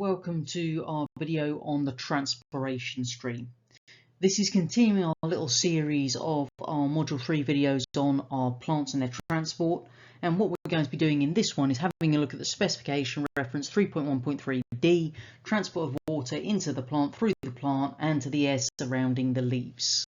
welcome to our video on the transpiration stream. This is continuing our little series of our Module 3 videos on our plants and their transport, and what we're going to be doing in this one is having a look at the specification reference 3.1.3d, transport of water into the plant, through the plant and to the air surrounding the leaves.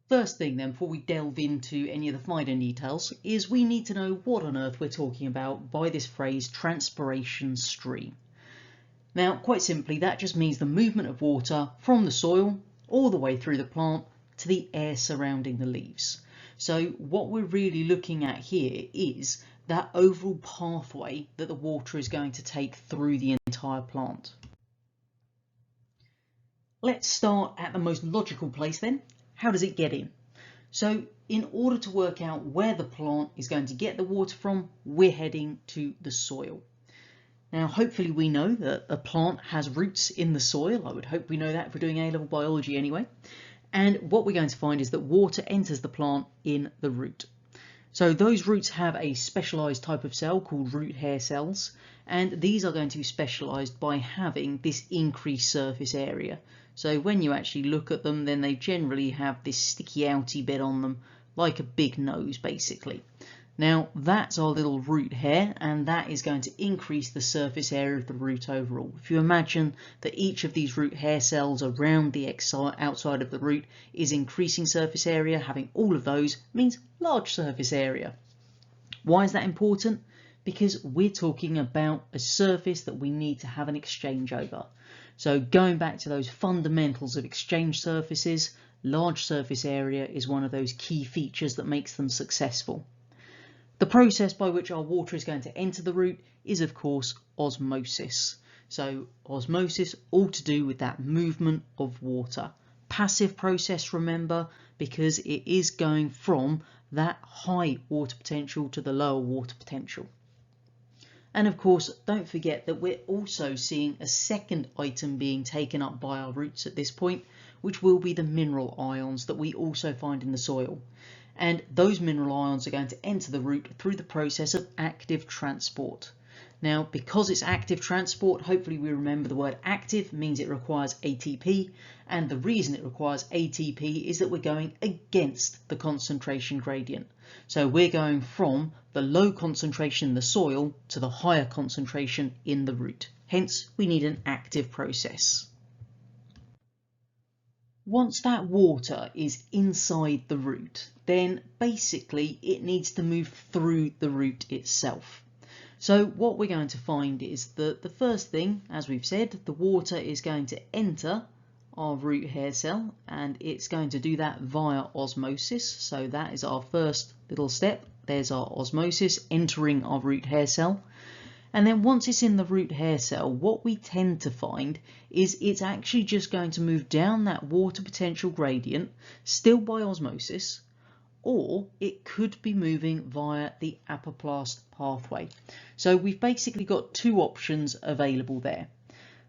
First thing then, before we delve into any of the finer details, is we need to know what on earth we're talking about by this phrase transpiration stream. Now, quite simply, that just means the movement of water from the soil all the way through the plant to the air surrounding the leaves. So what we're really looking at here is that overall pathway that the water is going to take through the entire plant. Let's start at the most logical place then. How does it get in? So in order to work out where the plant is going to get the water from, we're heading to the soil. Now, hopefully we know that a plant has roots in the soil. I would hope we know that if we're doing A-level biology anyway. And what we're going to find is that water enters the plant in the root. So those roots have a specialised type of cell called root hair cells, and these are going to be specialised by having this increased surface area. So when you actually look at them, then they generally have this sticky outy bit on them, like a big nose basically. Now that's our little root hair, and that is going to increase the surface area of the root overall. If you imagine that each of these root hair cells around the outside of the root is increasing surface area, having all of those means large surface area. Why is that important? Because we're talking about a surface that we need to have an exchange over. So going back to those fundamentals of exchange surfaces, large surface area is one of those key features that makes them successful. The process by which our water is going to enter the root is, of course, osmosis. So osmosis, all to do with that movement of water. Passive process, remember, because it is going from that high water potential to the lower water potential. And of course, don't forget that we're also seeing a second item being taken up by our roots at this point, which will be the mineral ions that we also find in the soil. And those mineral ions are going to enter the root through the process of active transport. Now, because it's active transport, hopefully we remember the word active means it requires ATP, and the reason it requires ATP is that we're going against the concentration gradient. So we're going from the low concentration in the soil to the higher concentration in the root. Hence, we need an active process. Once that water is inside the root, then basically it needs to move through the root itself. So what we're going to find is that the first thing, as we've said, the water is going to enter our root hair cell, and it's going to do that via osmosis. So that is our first little step. There's our osmosis entering our root hair cell. And then once it's in the root hair cell, what we tend to find is it's actually just going to move down that water potential gradient, still by osmosis, or it could be moving via the apoplast pathway. So we've basically got two options available there.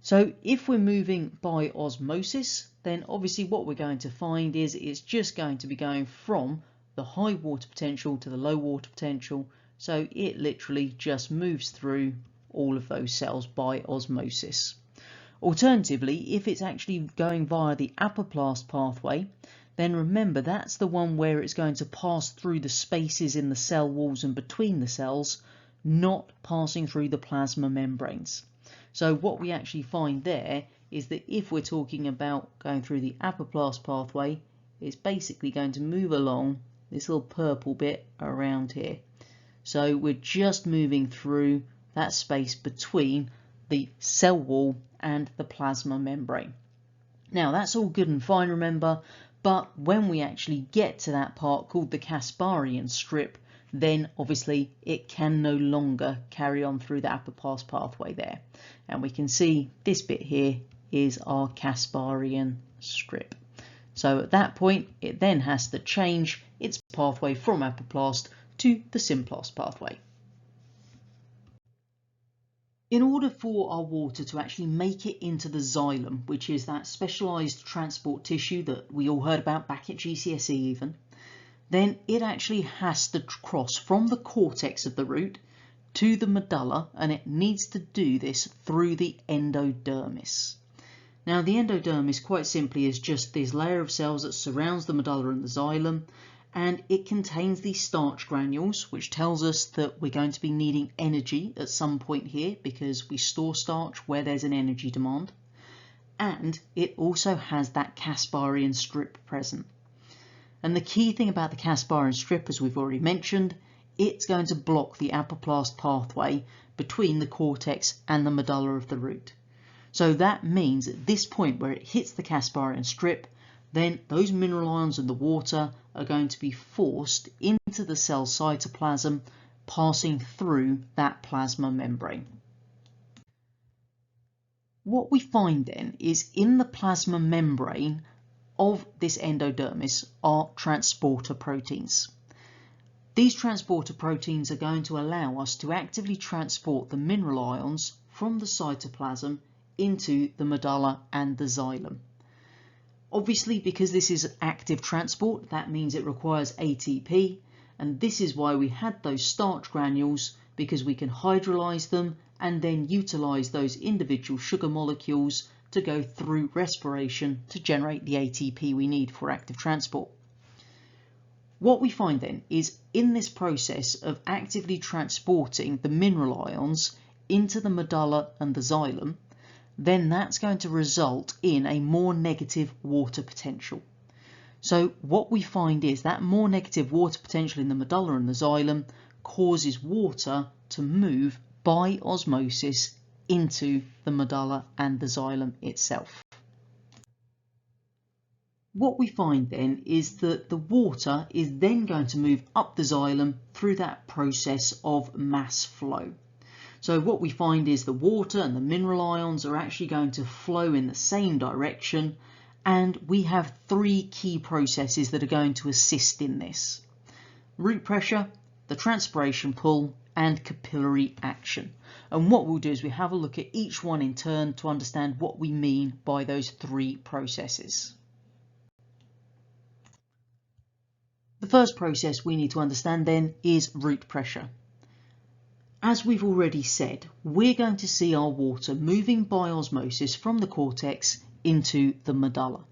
So if we're moving by osmosis, then obviously what we're going to find is it's just going to be going from the high water potential to the low water potential. So it literally just moves through all of those cells by osmosis. Alternatively, if it's actually going via the apoplast pathway, then remember that's the one where it's going to pass through the spaces in the cell walls and between the cells, not passing through the plasma membranes. So what we actually find there is that if we're talking about going through the apoplast pathway, it's basically going to move along this little purple bit around here. So we're just moving through that space between the cell wall and the plasma membrane. Now that's all good and fine, remember, but when we actually get to that part called the Casparian strip, then obviously it can no longer carry on through the apoplast pathway there. And we can see this bit here is our Casparian strip. So at that point, it then has to change its pathway from apoplast to the symplast pathway. In order for our water to actually make it into the xylem, which is that specialised transport tissue that we all heard about back at GCSE even, then it actually has to cross from the cortex of the root to the medulla, and it needs to do this through the endodermis. Now the endodermis quite simply is just this layer of cells that surrounds the medulla and the xylem, and it contains these starch granules, which tells us that we're going to be needing energy at some point here because we store starch where there's an energy demand. And it also has that Casparian strip present. And the key thing about the Casparian strip, as we've already mentioned, it's going to block the apoplast pathway between the cortex and the medulla of the root. So that means at this point where it hits the Casparian strip, then those mineral ions in the water are going to be forced into the cell cytoplasm, passing through that plasma membrane. What we find then is in the plasma membrane of this endodermis are transporter proteins. These transporter proteins are going to allow us to actively transport the mineral ions from the cytoplasm into the medulla and the xylem. Obviously, because this is active transport, that means it requires ATP, and this is why we had those starch granules, because we can hydrolyze them and then utilize those individual sugar molecules to go through respiration to generate the ATP we need for active transport. What we find then is in this process of actively transporting the mineral ions into the medulla and the xylem, then that's going to result in a more negative water potential. So what we find is that more negative water potential in the medulla and the xylem causes water to move by osmosis into the medulla and the xylem itself. What we find then is that the water is then going to move up the xylem through that process of mass flow. So what we find is the water and the mineral ions are actually going to flow in the same direction, and we have three key processes that are going to assist in this: root pressure, the transpiration pull, and capillary action. And what we'll do is we have a look at each one in turn to understand what we mean by those three processes. The first process we need to understand then is root pressure. As we've already said, we're going to see our water moving by osmosis from the cortex into the medulla.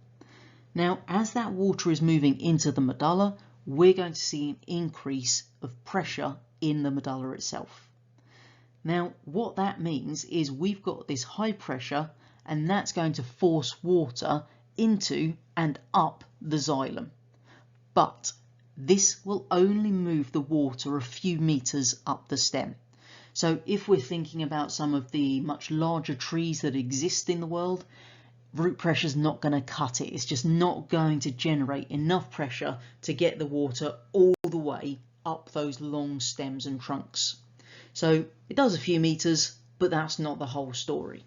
Now, as that water is moving into the medulla, we're going to see an increase of pressure in the medulla itself. Now, what that means is we've got this high pressure, and that's going to force water into and up the xylem. But this will only move the water a few meters up the stem. So if we're thinking about some of the much larger trees that exist in the world, root pressure is not going to cut it. It's just not going to generate enough pressure to get the water all the way up those long stems and trunks. So it does a few meters, but that's not the whole story.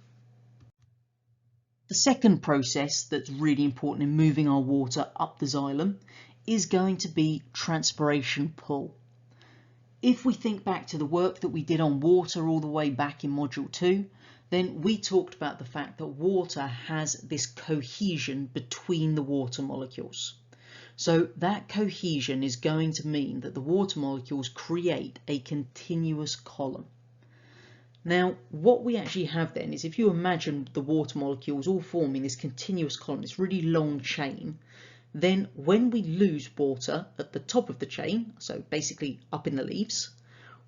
The second process that's really important in moving our water up the xylem is going to be transpiration pull. If we think back to the work that we did on water all the way back in Module 2, then we talked about the fact that water has this cohesion between the water molecules. So that cohesion is going to mean that the water molecules create a continuous column. Now, what we actually have then is, if you imagine the water molecules all forming this continuous column, this really long chain, then when we lose water at the top of the chain, so basically up in the leaves,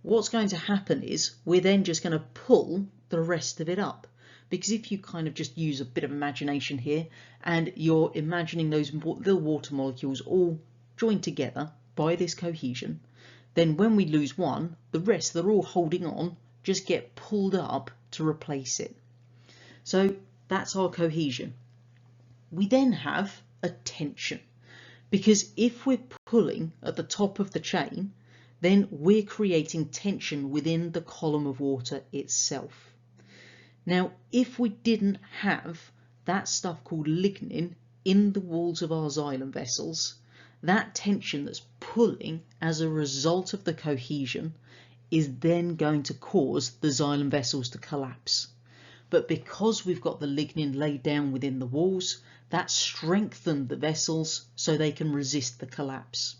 what's going to happen is we're then just going to pull the rest of it up. Because if you kind of just use a bit of imagination here, and you're imagining those little water molecules all joined together by this cohesion, then when we lose one, the rest that are all holding on just get pulled up to replace it. So that's our cohesion. We then have a tension, because if we're pulling at the top of the chain, then we're creating tension within the column of water itself. Now, if we didn't have that stuff called lignin in the walls of our xylem vessels, that tension that's pulling as a result of the cohesion is then going to cause the xylem vessels to collapse. But because we've got the lignin laid down within the walls, that strengthened the vessels so they can resist the collapse.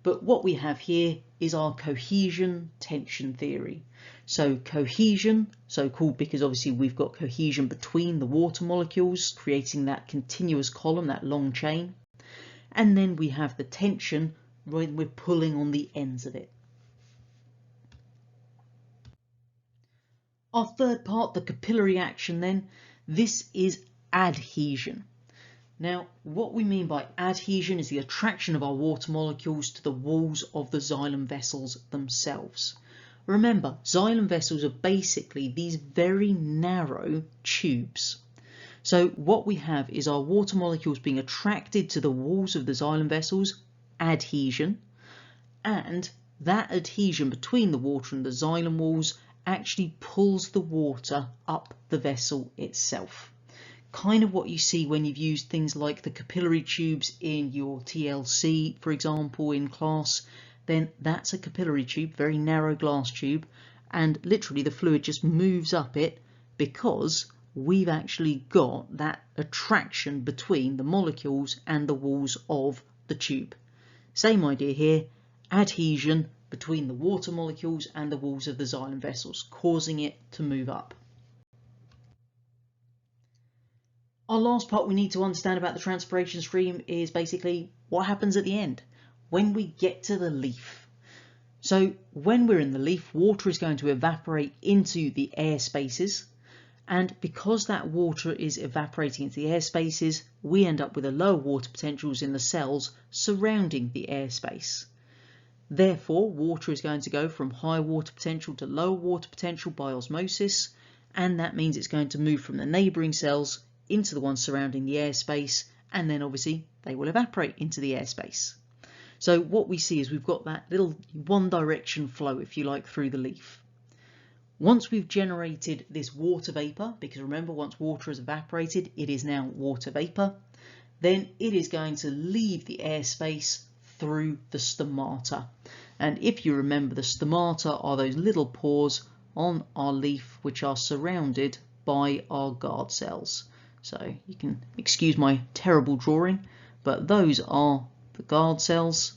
But what we have here is our cohesion tension theory. So cohesion, so called because obviously we've got cohesion between the water molecules, creating that continuous column, that long chain. And then we have the tension when we're pulling on the ends of it. Our third part, the capillary action then, this is adhesion. Now, what we mean by adhesion is the attraction of our water molecules to the walls of the xylem vessels themselves. Remember, xylem vessels are basically these very narrow tubes. So what we have is our water molecules being attracted to the walls of the xylem vessels, adhesion, and that adhesion between the water and the xylem walls actually pulls the water up the vessel itself. Kind of what you see when you've used things like the capillary tubes in your TLC, for example, in class, then that's a capillary tube, very narrow glass tube, and literally the fluid just moves up it because we've actually got that attraction between the molecules and the walls of the tube. Same idea here, adhesion between the water molecules and the walls of the xylem vessels, causing it to move up. Our last part we need to understand about the transpiration stream is basically what happens at the end, when we get to the leaf. So when we're in the leaf, water is going to evaporate into the air spaces, and because that water is evaporating into the air spaces, we end up with the lower water potentials in the cells surrounding the air space. Therefore, water is going to go from high water potential to low water potential by osmosis, and that means it's going to move from the neighbouring cells into the ones surrounding the airspace, and then obviously they will evaporate into the airspace. So what we see is we've got that little one direction flow, if you like, through the leaf. Once we've generated this water vapour, because remember, once water is evaporated, it is now water vapour, then it is going to leave the airspace through the stomata. And if you remember, the stomata are those little pores on our leaf which are surrounded by our guard cells. So you can excuse my terrible drawing, but those are the guard cells,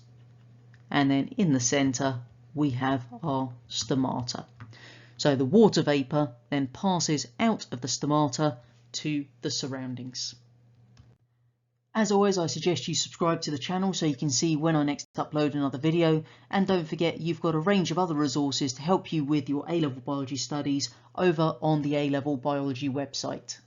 and then in the centre we have our stomata. So the water vapour then passes out of the stomata to the surroundings. As always, I suggest you subscribe to the channel so you can see when I next upload another video, and don't forget you've got a range of other resources to help you with your A-level biology studies over on the A-level biology website.